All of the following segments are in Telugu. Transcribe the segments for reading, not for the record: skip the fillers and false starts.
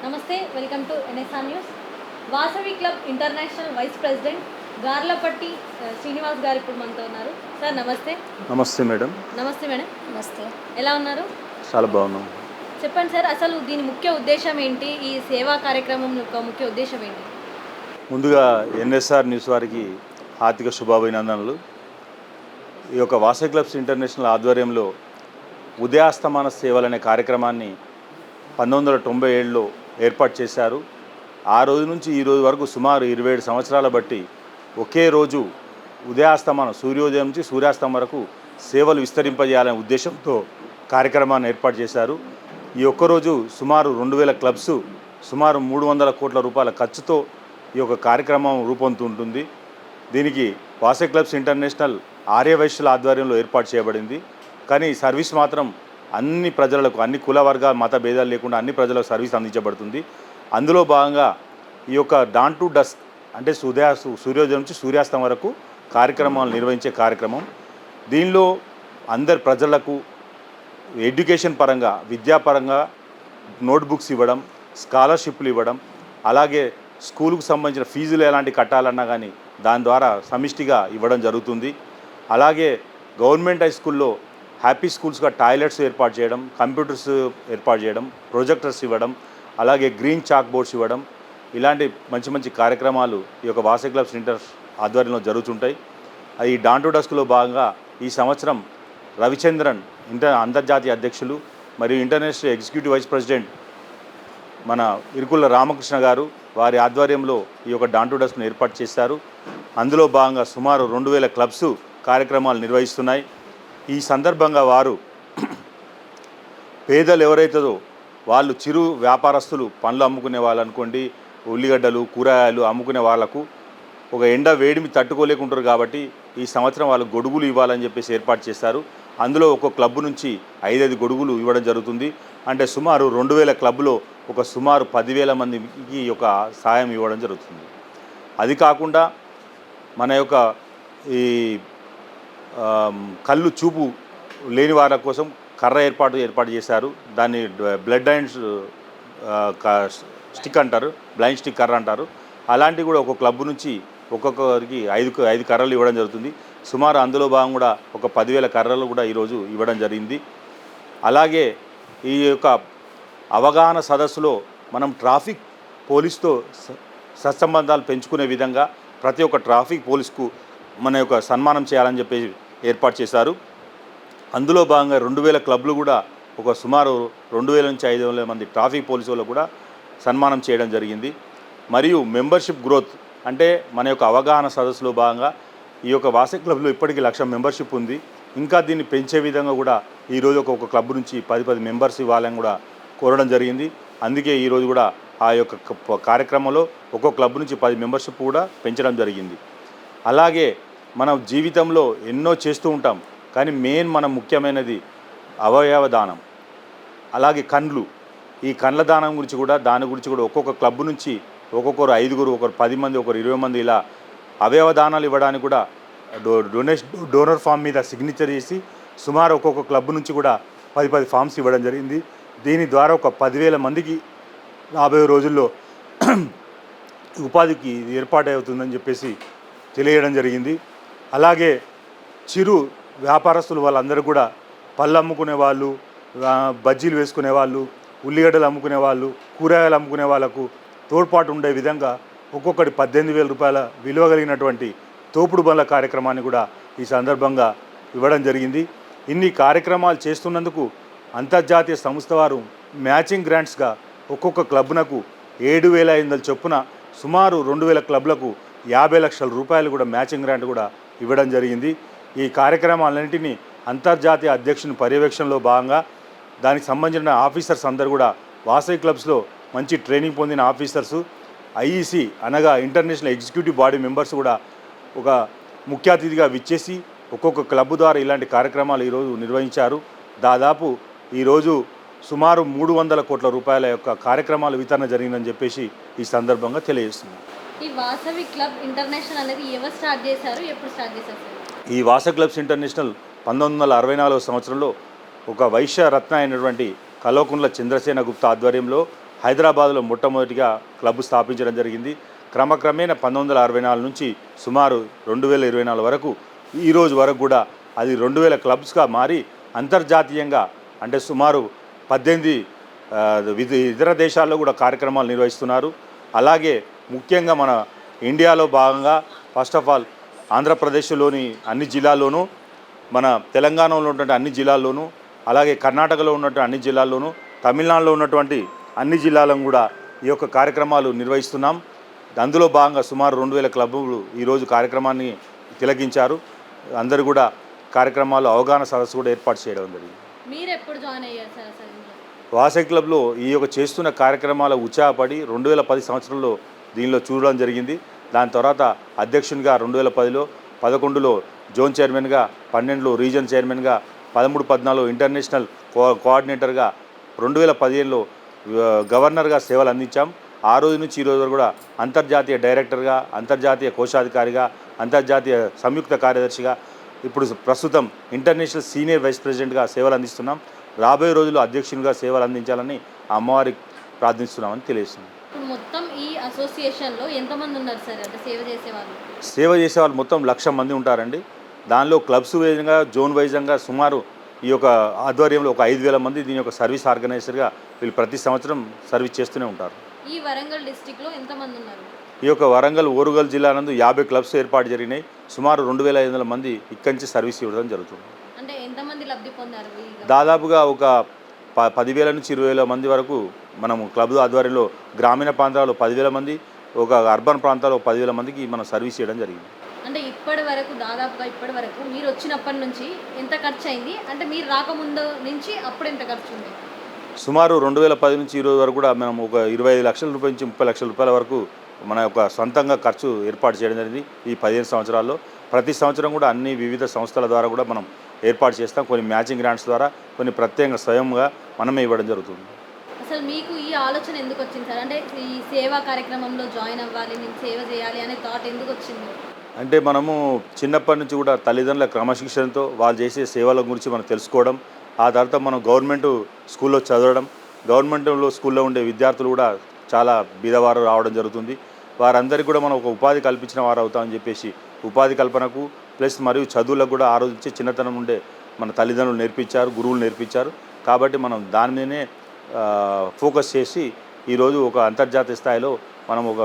నమస్తే, welcome to NSR news. Vasavi club international vice president Garlapati Srinivas గారు ఇప్పుడు మనతో ఉన్నారు. సార్ నమస్తే. నమస్తే మేడం. నమస్తే మేడం. నమస్తే. ఎలా ఉన్నారు? చాలా బాగున్నాం. చెప్పండి సార్, అసలు దీని ముఖ్య ఉద్దేశం ఏంటి? ఈ సేవా కార్యక్రమం యొక్క ముఖ్య ఉద్దేశం ఏంటి? ముందుగా ఎన్ఎస్ఆర్ న్యూస్ వారికి ఆర్థిక శుభాభినందనలు. ఈ యొక్క వాసవి క్లబ్స్ ఇంటర్నేషనల్ ఆధ్వర్యంలో ఉదయాస్తమాన సేవలు అనే కార్యక్రమాన్ని 1997లో ఏర్పాటు చేశారు. ఆ రోజు నుంచి ఈ రోజు వరకు సుమారు 27 సంవత్సరాల బట్టి ఒకే రోజు ఉదయాస్తమానం, సూర్యోదయం నుంచి సూర్యాస్తమం వరకు సేవలు విస్తరింపజేయాలనే ఉద్దేశంతో కార్యక్రమాన్ని ఏర్పాటు చేశారు. ఈ ఒక్కరోజు సుమారు 2000 క్లబ్స్, సుమారు 300 కోట్ల రూపాయల ఖర్చుతో ఈ యొక్క కార్యక్రమం రూపొందుతుంటుంది. దీనికి వాసవి క్లబ్స్ ఇంటర్నేషనల్ ఆర్యవైశ్యుల ఆధ్వర్యంలో ఏర్పాటు చేయబడింది. కానీ సర్వీస్ మాత్రం అన్ని ప్రజలకు, అన్ని కుల వర్గాల మత భేదాలు లేకుండా అన్ని ప్రజలకు సర్వీస్ అందించబడుతుంది. అందులో భాగంగా ఈ యొక్క డాన్ టు డస్క్ అంటే సూర్యోదయం నుంచి సూర్యాస్తం వరకు కార్యక్రమాలు నిర్వహించే కార్యక్రమం. దీనిలో అందరి ప్రజలకు ఎడ్యుకేషన్ పరంగా, విద్యాపరంగా నోట్బుక్స్ ఇవ్వడం, స్కాలర్షిప్లు ఇవ్వడం, అలాగే స్కూలుకు సంబంధించిన ఫీజులు ఎలాంటి కట్టాలన్నా కానీ దాని ద్వారా సమిష్టిగా ఇవ్వడం జరుగుతుంది. అలాగే గవర్నమెంట్ హై స్కూల్లో హ్యాపీ స్కూల్స్గా టాయిలెట్స్ ఏర్పాటు చేయడం, కంప్యూటర్స్ ఏర్పాటు చేయడం, ప్రొజెక్టర్స్ ఇవ్వడం, అలాగే గ్రీన్ చాక్ బోర్డ్స్ ఇవ్వడం, ఇలాంటి మంచి మంచి కార్యక్రమాలు ఈ యొక్క వాసవి క్లబ్స్ ఆధ్వర్యంలో జరుగుతుంటాయి. ఈ డాన్ టు డస్క్లో భాగంగా ఈ సంవత్సరం రవిచంద్రన్ అంతర్జాతీయ అధ్యక్షులు మరియు ఇంటర్నేషనల్ ఎగ్జిక్యూటివ్ వైస్ ప్రెసిడెంట్ మన ఇరుకుల రామకృష్ణ గారు వారి ఆధ్వర్యంలో ఈ యొక్క డాన్ టు డస్క్ను ఏర్పాటు చేశారు. అందులో భాగంగా సుమారు 2000 క్లబ్స్ కార్యక్రమాలు నిర్వహిస్తున్నాయి. ఈ సందర్భంగా వారు పేదలు ఎవరైతుందో వాళ్ళు చిరు వ్యాపారస్తులు, పండ్లు అమ్ముకునే వాళ్ళు అనుకోండి, ఉల్లిగడ్డలు, కూరగాయలు అమ్ముకునే వాళ్లకు ఒక ఎండ వేడిమి తట్టుకోలేకుంటారు కాబట్టి ఈ సంవత్సరం వాళ్ళు గొడుగులు ఇవ్వాలని చెప్పేసి ఏర్పాటు చేశారు. అందులో ఒక క్లబ్ నుంచి 5 గొడుగులు ఇవ్వడం జరుగుతుంది. అంటే సుమారు 2000 క్లబ్లో ఒక సుమారు 10,000 మందికి ఒక సాయం ఇవ్వడం జరుగుతుంది. అది కాకుండా మన యొక్క ఈ కళ్ళు చూపు లేని వారి కోసం కర్ర ఏర్పాటు చేశారు. దాన్ని బ్లడ్ అండ్ స్టిక్ అంటారు, బ్లైండ్ స్టిక్ కర్ర అంటారు. అలాంటివి కూడా ఒక క్లబ్ నుంచి ఒక్కొక్కరికి 5 కర్రలు ఇవ్వడం జరుగుతుంది. సుమారు అందులో భాగం కూడా ఒక 10,000 కర్రలు కూడా ఈరోజు ఇవ్వడం జరిగింది. అలాగే ఈ యొక్క అవగాహన సదస్సులో మనం ట్రాఫిక్ పోలీస్తో సత్సంబంధాలు పెంచుకునే విధంగా ప్రతి ఒక్క ట్రాఫిక్ పోలీస్కు మన యొక్క సన్మానం చేయాలని చెప్పి ఏర్పాటు చేశారు. అందులో భాగంగా 2000 క్లబ్లు కూడా ఒక సుమారు 2000 నుంచి 5,000 మంది ట్రాఫిక్ పోలీసు వాళ్ళు కూడా సన్మానం చేయడం జరిగింది. మరియు మెంబర్షిప్ గ్రోత్ అంటే మన యొక్క అవగాహన సదస్సులో భాగంగా ఈ యొక్క వాసవి క్లబ్లో ఇప్పటికీ 1,00,000 మెంబర్షిప్ ఉంది. ఇంకా దీన్ని పెంచే విధంగా కూడా ఈరోజు ఒక క్లబ్ నుంచి 10 మెంబర్స్ ఇవ్వాలని కూడా కోరడం జరిగింది. అందుకే ఈరోజు కూడా ఆ యొక్క కార్యక్రమంలో ఒక్కొక్క క్లబ్ నుంచి 10 మెంబర్షిప్ కూడా పెంచడం జరిగింది. అలాగే మనం జీవితంలో ఎన్నో చేస్తూ ఉంటాం, కానీ మనం ముఖ్యమైనది అవయవ దానం, అలాగే కండ్లు. ఈ కండ్ల దానం గురించి కూడా ఒక్కొక్క క్లబ్ నుంచి ఒక్కొక్కరు 5, ఒకరు 10 మంది, ఒకరు 20 మంది ఇలా అవయవ దానాలు ఇవ్వడానికి కూడా డోనర్ ఫామ్ మీద సిగ్నేచర్ చేసి సుమారు ఒక్కొక్క క్లబ్ నుంచి కూడా 10 ఫామ్స్ ఇవ్వడం జరిగింది. దీని ద్వారా ఒక 10,000 మందికి రాబోయే రోజుల్లో ఉపాధికి ఏర్పాటవుతుందని చెప్పేసి తెలియడం జరిగింది. అలాగే చిరు వ్యాపారస్తులు వాళ్ళందరూ కూడా పళ్ళు అమ్ముకునే వాళ్ళు, బజ్జీలు వేసుకునే వాళ్ళు, ఉల్లిగడ్డలు అమ్ముకునే వాళ్ళు, కూరగాయలు అమ్ముకునే వాళ్ళకు తోడ్పాటు ఉండే విధంగా ఒక్కొక్కటి 18,000 రూపాయల విలువ కలిగినటువంటి తోపుడు బండ్ల కార్యక్రమాన్ని కూడా ఈ సందర్భంగా ఇవ్వడం జరిగింది. ఇన్ని కార్యక్రమాలు చేస్తున్నందుకు అంతర్జాతీయ సంస్థ వారు మ్యాచింగ్ గ్రాంట్స్గా ఒక్కొక్క క్లబ్నకు 7,500 చొప్పున సుమారు 2,000 క్లబ్లకు 50 లక్షల రూపాయలు కూడా మ్యాచింగ్ గ్రాంట్ కూడా ఇవ్వడం జరిగింది. ఈ కార్యక్రమాలన్నింటినీ అంతర్జాతీయ అధ్యక్షుని పర్యవేక్షణలో భాగంగా దానికి సంబంధించిన ఆఫీసర్స్ అందరూ కూడా వాసవి క్లబ్స్లో మంచి ట్రైనింగ్ పొందిన ఆఫీసర్సు, ఐఈసి అనగా ఇంటర్నేషనల్ ఎగ్జిక్యూటివ్ బాడీ మెంబర్స్ కూడా ఒక ముఖ్య అతిథిగా విచ్చేసి ఒక్కొక్క క్లబ్ ద్వారా ఇలాంటి కార్యక్రమాలు ఈరోజు నిర్వహించారు. దాదాపు ఈరోజు సుమారు 300 కోట్ల రూపాయల యొక్క కార్యక్రమాల వితరణ జరిగిందని చెప్పేసి ఈ సందర్భంగా తెలియజేస్తున్నాను. ఈ వాసవి క్లబ్ ఇంటర్నేషనల్ అనేది ఎవరు స్టార్ట్ చేశారు, ఎప్పుడు స్టార్ట్ చేశారు? ఈ వాసవి క్లబ్స్ ఇంటర్నేషనల్ 1964 సంవత్సరంలో ఒక వైశ్య రత్న అయినటువంటి కల్వకుంట్ల చంద్రసేన గుప్తా ఆధ్వర్యంలో హైదరాబాద్లో మొట్టమొదటిగా క్లబ్ స్థాపించడం జరిగింది. క్రమక్రమేణా 1964 నుంచి సుమారు 2024 వరకు ఈరోజు వరకు కూడా అది 2000 క్లబ్స్గా మారి అంతర్జాతీయంగా అంటే సుమారు 18 ఇతర దేశాల్లో కూడా కార్యక్రమాలు నిర్వహిస్తున్నారు. అలాగే ముఖ్యంగా మన ఇండియాలో భాగంగా ఫస్ట్ ఆఫ్ ఆల్ ఆంధ్రప్రదేశ్లోని అన్ని జిల్లాల్లోనూ, మన తెలంగాణలో ఉన్నటువంటి అన్ని జిల్లాల్లోనూ, అలాగే కర్ణాటకలో ఉన్నటువంటి అన్ని జిల్లాల్లోనూ, తమిళనాడులో ఉన్నటువంటి అన్ని జిల్లాలను కూడా ఈ యొక్క కార్యక్రమాలు నిర్వహిస్తున్నాం. అందులో భాగంగా సుమారు 2000 క్లబ్బులు ఈరోజు కార్యక్రమాన్ని తిలకించారు. అందరూ కూడా కార్యక్రమాలు అవగాహన సదస్సు కూడా ఏర్పాటు చేయడం జరిగింది. మీరు ఎప్పుడు జాయిన్ అయ్యారు సార్ అసలు ఇందులో? వాసవి క్లబ్లో ఈ యొక్క చేస్తున్న కార్యక్రమాల ఉత్సాహపడి 2010 సంవత్సరంలో దీనిలో చూడడం జరిగింది. దాని తర్వాత అధ్యక్షునిగా 2010లో, 11లో జోన్ చైర్మన్గా, 12లో రీజన్ చైర్మన్గా, 13, 14 ఇంటర్నేషనల్ కోఆర్డినేటర్గా, 2015లో గవర్నర్గా సేవలు అందించాం. ఆ రోజు నుంచి ఈ రోజు వరకు కూడా అంతర్జాతీయ డైరెక్టర్గా, అంతర్జాతీయ కోశాధికారిగా, అంతర్జాతీయ సంయుక్త కార్యదర్శిగా, ఇప్పుడు ప్రస్తుతం ఇంటర్నేషనల్ సీనియర్ వైస్ ప్రెసిడెంట్గా సేవలు అందిస్తున్నాం. రాబోయే రోజుల్లో అధ్యక్షునిగా సేవలు అందించాలని అమ్మవారికి ప్రార్థిస్తున్నామని తెలియజేస్తున్నాం. ఇప్పుడు మొత్తం ఈ అసోసియేషన్లో ఎంతమంది ఉన్నారు సార్ అంటే సేవ చేసేవాళ్ళు? సేవ చేసేవాళ్ళు మొత్తం 1,00,000 మంది ఉంటారండి. దానిలో క్లబ్స్ వైజ్గా, జోన్ వైజ్గా సుమారు ఈ యొక్క ఆధ్వర్యంలో ఒక 5,000 మంది దీని యొక్క సర్వీస్ ఆర్గనైజర్గా వీళ్ళు ప్రతి సంవత్సరం సర్వీస్ చేస్తూనే ఉంటారు. ఈ వరంగల్ డిస్టిక్లో ఎంతమంది ఉన్నారు? ఈ యొక్క వరంగల్, ఓరుగల్ జిల్లా నందు 50 క్లబ్స్ ఏర్పాటు జరిగినాయి. సుమారు 2,500 మంది ఇక్కడి నుంచి సర్వీస్ ఇవ్వడం జరుగుతుంది. అంటే ఎంతమంది లబ్ధి పొందారు? దాదాపుగా ఒక 10,000 నుంచి 20,000 మంది వరకు మనము క్లబ్ ఆధ్వర్యంలో గ్రామీణ ప్రాంతాల్లో 10,000 మంది, ఒక అర్బన్ ప్రాంతాల్లో 10,000 మందికి మనం సర్వీస్ చేయడం జరిగింది. అంటే దాదాపుగా ఇప్పటి వరకు మీరు వచ్చినప్పటి నుంచి ఎంత ఖర్చు అయింది? అంటే మీరు రాకముందు నుంచి అప్పుడు ఎంత ఖర్చు ఉంది? సుమారు 2010 నుంచి ఈరోజు వరకు కూడా మనం ఒక 25 లక్షల రూపాయల నుంచి 30 లక్షల రూపాయల వరకు మన యొక్క సొంతంగా ఖర్చు ఏర్పాటు చేయడం జరిగింది. ఈ 15 సంవత్సరాల్లో ప్రతి సంవత్సరం కూడా అన్ని వివిధ సంస్థల ద్వారా కూడా మనం ఏర్పాటు చేస్తాం. కొన్ని మ్యాచింగ్ గ్రాంట్స్ ద్వారా, కొన్ని ప్రత్యేకంగా స్వయంగా మనమే ఇవ్వడం జరుగుతుంది. అసలు మీకు ఈ ఆలోచన ఎందుకు వచ్చింది సార్? అంటే ఈ సేవా కార్యక్రమంలో జాయిన్ అవ్వాలి, నేను సేవ చేయాలి అనే థాట్ ఎందుకు వచ్చింది? అంటే మనము చిన్నప్పటి నుంచి కూడా తల్లిదండ్రుల క్రమశిక్షణతో వాళ్ళు చేసే సేవల గురించి మనం తెలుసుకోవడం, ఆ తర్వాత మనం గవర్నమెంట్ స్కూల్లో చదవడం, గవర్నమెంట్లో స్కూల్లో ఉండే విద్యార్థులు కూడా చాలా బీదవారు రావడం జరుగుతుంది. వారందరికీ కూడా మనం ఒక ఉపాధి కల్పించిన వారు అవుతామని చెప్పేసి ఉపాధి కల్పనకు ప్లస్ మరియు చదువులకు కూడా ఆ రోజు నుంచి చిన్నతనం నుండే మన తల్లిదండ్రులు నేర్పించారు, గురువులు నేర్పించారు. కాబట్టి మనం దాని మీదనే ఫోకస్ చేసి ఈరోజు ఒక అంతర్జాతీయ స్థాయిలో మనం ఒక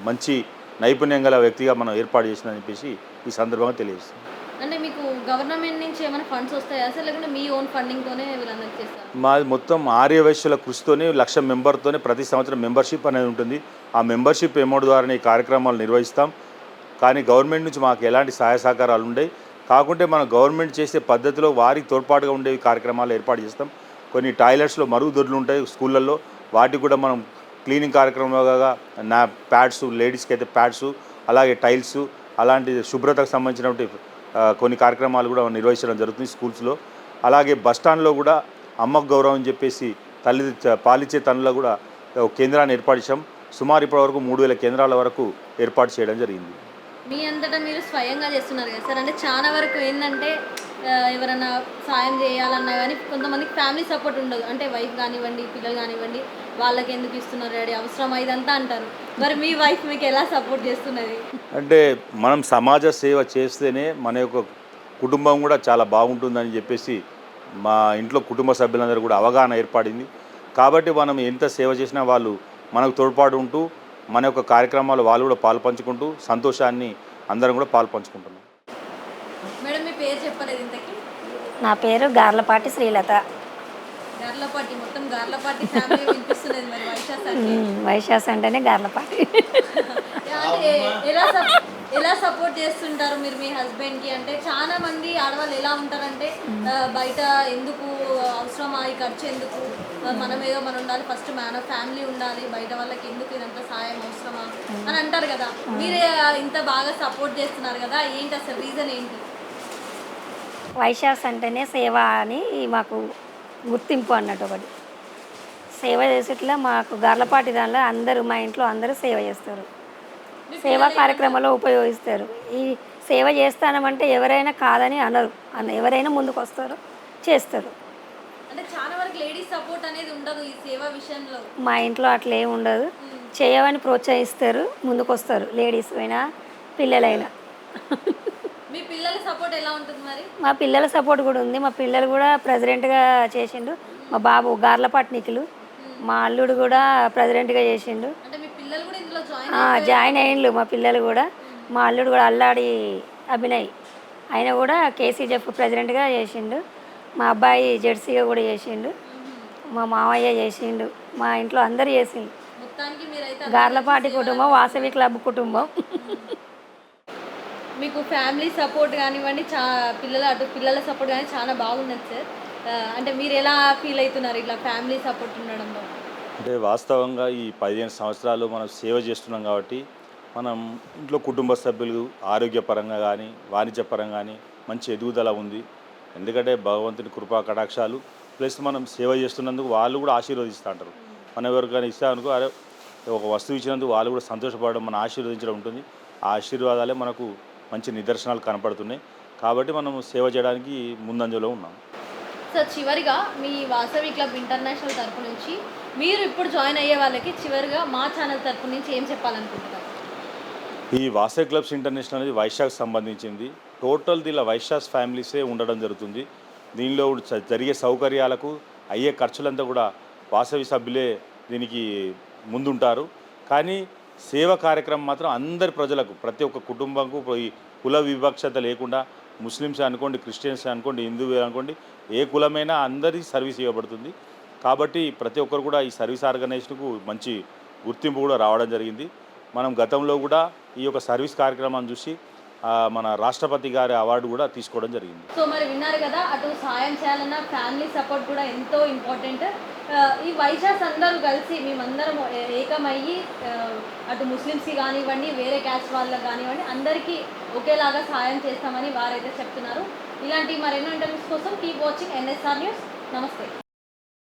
మంచి నైపుణ్యం గల వ్యక్తిగా మనం ఏర్పాటు చేసిందని చెప్పేసి ఈ సందర్భంగా తెలియజేస్తాం. అంటే మీకు గవర్నమెంట్ నుంచి ఏమైనా ఫండ్స్ వస్తాయా సార్, లేకుంటే మీ ఓన్ ఫండింగ్తోనే వీళ్ళందరికీ చేస్తారు? మాది మొత్తం ఆర్యవైశ్యుల కృషితోనే 1,00,000 మెంబర్తోనే ప్రతి సంవత్సరం మెంబర్షిప్ అనేది ఉంటుంది. ఆ మెంబర్షిప్ అమౌంట్ ద్వారానే ఈ కార్యక్రమాలు నిర్వహిస్తాం. కానీ గవర్నమెంట్ నుంచి మాకు ఎలాంటి సహాయ సహకారాలు ఉండేవి కాకుంటే మనం గవర్నమెంట్ చేసే పద్ధతిలో వారికి తోడ్పాటుగా ఉండేవి కార్యక్రమాలు ఏర్పాటు చేస్తాం. కొన్ని టాయిలెట్స్లో మరుగుదొడ్లు ఉంటాయి స్కూళ్ళల్లో, వాటికి కూడా మనం క్లీనింగ్ కార్యక్రమంగా నా ప్యాడ్స్, లేడీస్కి అయితే ప్యాడ్స్, అలాగే టైల్స్, అలాంటి శుభ్రతకు సంబంధించినటువంటి కొన్ని కార్యక్రమాలు కూడా నిర్వహించడం జరుగుతుంది స్కూల్స్లో. అలాగే బస్టాండ్లో కూడా అమ్మకు గౌరవం అని చెప్పేసి పాలిచ్చే తల్లులో కూడా కేంద్రాన్ని ఏర్పాటు చేసాం. సుమారు ఇప్పటివరకు 3,000 కేంద్రాల వరకు ఏర్పాటు చేయడం జరిగింది. మీ అంతటా మీరు స్వయంగా చేస్తున్నారు కదా సార్, అంటే చాలా వరకు ఏంటంటే ఎవరైనా సాయం చేయాలన్నా కానీ కొంతమందికి ఫ్యామిలీ సపోర్ట్ ఉండదు. అంటే వైఫ్ కానివ్వండి, పిల్లలు కానివ్వండి, వాళ్ళకి ఎందుకు ఇస్తున్నారు డాడీ, అవసరమా ఇదంతా అంటారు. మరి మీ వైఫ్ మీకు ఎలా సపోర్ట్ చేస్తున్నది? అంటే మనం సమాజ సేవ చేస్తేనే మన యొక్క కుటుంబం కూడా చాలా బాగుంటుందని చెప్పేసి మా ఇంట్లో కుటుంబ సభ్యులందరూ కూడా అవగాహన ఏర్పడింది. కాబట్టి మనం ఎంత సేవ చేసినా వాళ్ళు మనకు తోడ్పాటు ఉంటూ మన యొక్క కార్యక్రమాలు వాళ్ళు కూడా పాల్పంచుకుంటూ సంతోషాన్ని అందరం కూడా పాల్పంచుకుంటున్నాం. మేడం మీ పేరు చెప్పలేదు ఇంతకీ? నా పేరు గార్లపాటి శ్రీలత. గార్లపాటి, మొత్తం గార్లపాటి ఫ్యామిలీ వినిపిస్తున్నది. మరి వైశాస్ అంటేనే గార్లపాటి. అంటే ఎలా సపోర్ట్ చేస్తుంటారు మీరు మీ హస్బెండ్కి? అంటే చాలా మంది ఆడవాళ్ళు ఎలా ఉంటారంటే బయట ఎందుకు అవసరమా ఈ ఖర్చు, ఎందుకు మనమేదో మనం ఉండాలి, ఫస్ట్ ఫ్యామిలీ ఉండాలి, బయట వాళ్ళకి ఎందుకు ఇదంతా సాయం అవసరమా అని అంటారు కదా. మీరే ఇంత బాగా సపోర్ట్ చేస్తున్నారు కదా, ఏంటి అసలు రీజన్ ఏంటి? వైశాస్ అంటేనే సేవ అని మాకు గుర్తింపు అన్నట్టు. ఒకటి సేవ చేసేట్లా మాకు గార్లపాటి దానిలో అందరూ, మా ఇంట్లో అందరూ సేవ చేస్తారు, సేవా కార్యక్రమంలో ఉపయోగిస్తారు. ఈ సేవ చేస్తామంటే ఎవరైనా కాదని అనరు, ఎవరైనా ముందుకు వస్తారు, చేస్తారు. అంటే అంటే చాలా వరకు లేడీస్ సపోర్ట్ అనేది ఉండదు ఈ సేవ విషయంలో. మా ఇంట్లో అట్లా ఏమి ఉండదు. చేయమని ప్రోత్సహిస్తారు, ముందుకు వస్తారు లేడీస్ అయినా పిల్లలైనా. మీ పిల్లల సపోర్ట్ ఎలా ఉంటుంది మరి? మా పిల్లల సపోర్ట్ కూడా ఉంది. మా పిల్లలు కూడా ప్రెసిడెంట్గా చేసిండు. మా బాబు గార్లపాటి నిఖిలు, మా అల్లుడు కూడా ప్రెసిడెంట్గా చేసిండు. అంటే మీ పిల్లలు కూడా ఇందులో జాయిన్ అయ్యిండు. మా పిల్లలు కూడా, మా అల్లుడు కూడా అల్లాడి అభినయ్ ఆయన కూడా కేసీజెఫ్ ప్రెసిడెంట్గా చేసిండు. మా అబ్బాయి జెర్సీగా కూడా చేసిండు. మా మామయ్య చేసిండు. మా ఇంట్లో అందరు చేసిండు. మొత్తానికి మీరైతే గార్లపాటి కుటుంబం, వాసవి క్లబ్ కుటుంబం. మీకు ఫ్యామిలీ సపోర్ట్ కానివ్వండి, పిల్లల సపోర్ట్ కానీ చాలా బాగున్నది సార్. అంటే మీరు ఎలా ఫీల్ అవుతున్నారు ఇట్లా ఫ్యామిలీ సపోర్ట్ ఉండడంలో? అంటే వాస్తవంగా ఈ 15 సంవత్సరాలు మనం సేవ చేస్తున్నాం కాబట్టి మనం ఇంట్లో కుటుంబ సభ్యులు ఆరోగ్యపరంగా కానీ వాణిజ్యపరంగా కానీ మంచి ఎదుగుదల ఉంది. ఎందుకంటే భగవంతుని కృపా కటాక్షాలు ప్లస్ మనం సేవ చేస్తున్నందుకు వాళ్ళు కూడా ఆశీర్వదిస్తూ ఉంటారు. మనం ఎవరికైనా ఇస్తామనుకో, అరే ఒక వస్తువు ఇచ్చినందుకు వాళ్ళు కూడా సంతోషపడడం, మనం ఆశీర్వదించడం ఉంటుంది. ఆ ఆశీర్వాదాలే మనకు మంచి నిదర్శనాలు కనపడుతున్నాయి. కాబట్టి మనం సేవ చేయడానికి ముందంజలో ఉన్నాం. సార్ చివరిగా మీ వాసవి క్లబ్ ఇంటర్నేషనల్ తరపు నుంచి మీరు ఇప్పుడు జాయిన్ అయ్యే వాళ్ళకి చివరిగా మా ఛానల్ తరపు నుంచి ఏం చెప్పాలనుకుంటున్నారు? ఈ వాసవి క్లబ్స్ ఇంటర్నేషనల్ అనేది వైశాఖ్ సంబంధించింది. టోటల్ దీనిలో వైశాఖ్ ఫ్యామిలీసే ఉండడం జరుగుతుంది. దీనిలో జరిగే సౌకర్యాలకు అయ్యే ఖర్చులంతా కూడా వాసవి సభ్యులే దీనికి ముందుంటారు. కానీ సేవ కార్యక్రమం మాత్రం అందరి ప్రజలకు, ప్రతి ఒక్క కుటుంబంకు కుల వివక్షత లేకుండా, ముస్లిమ్స్ అనుకోండి, క్రిస్టియన్స్ అనుకోండి, హిందువులు అనుకోండి, ఏ కులమైనా అందరి సర్వీస్ ఇవ్వబడుతుంది. కాబట్టి ప్రతి ఒక్కరు కూడా ఈ సర్వీస్ ఆర్గనైజేషన్కు మంచి గుర్తింపు కూడా రావడం జరిగింది. మనం గతంలో కూడా ఈ యొక్క సర్వీస్ కార్యక్రమాన్ని చూసి మన రాష్ట్రపతి గారి అవార్డు కూడా తీసుకోవడం జరిగింది. సో మరి విన్నారు కదా, అటు సాయం చేయాలన్నా ఫ్యామిలీ సపోర్ట్ కూడా ఎంతో ఇంపార్టెంట్. ఈ వైశాఖ్ అందరూ కలిసి మేమందరం ఏకమయ్యి అటు ముస్లిమ్స్కి కానివ్వండి, వేరే క్యాస్ట్ వాళ్ళకి కానివ్వండి, అందరికీ ఒకేలాగా సాయం చేస్తామని వారైతే చెప్తున్నారు. ఇలాంటి మరెన్నో ఇంటర్వ్యూస్ కోసం కీప్ వాచింగ్ NSR న్యూస్. నమస్తే.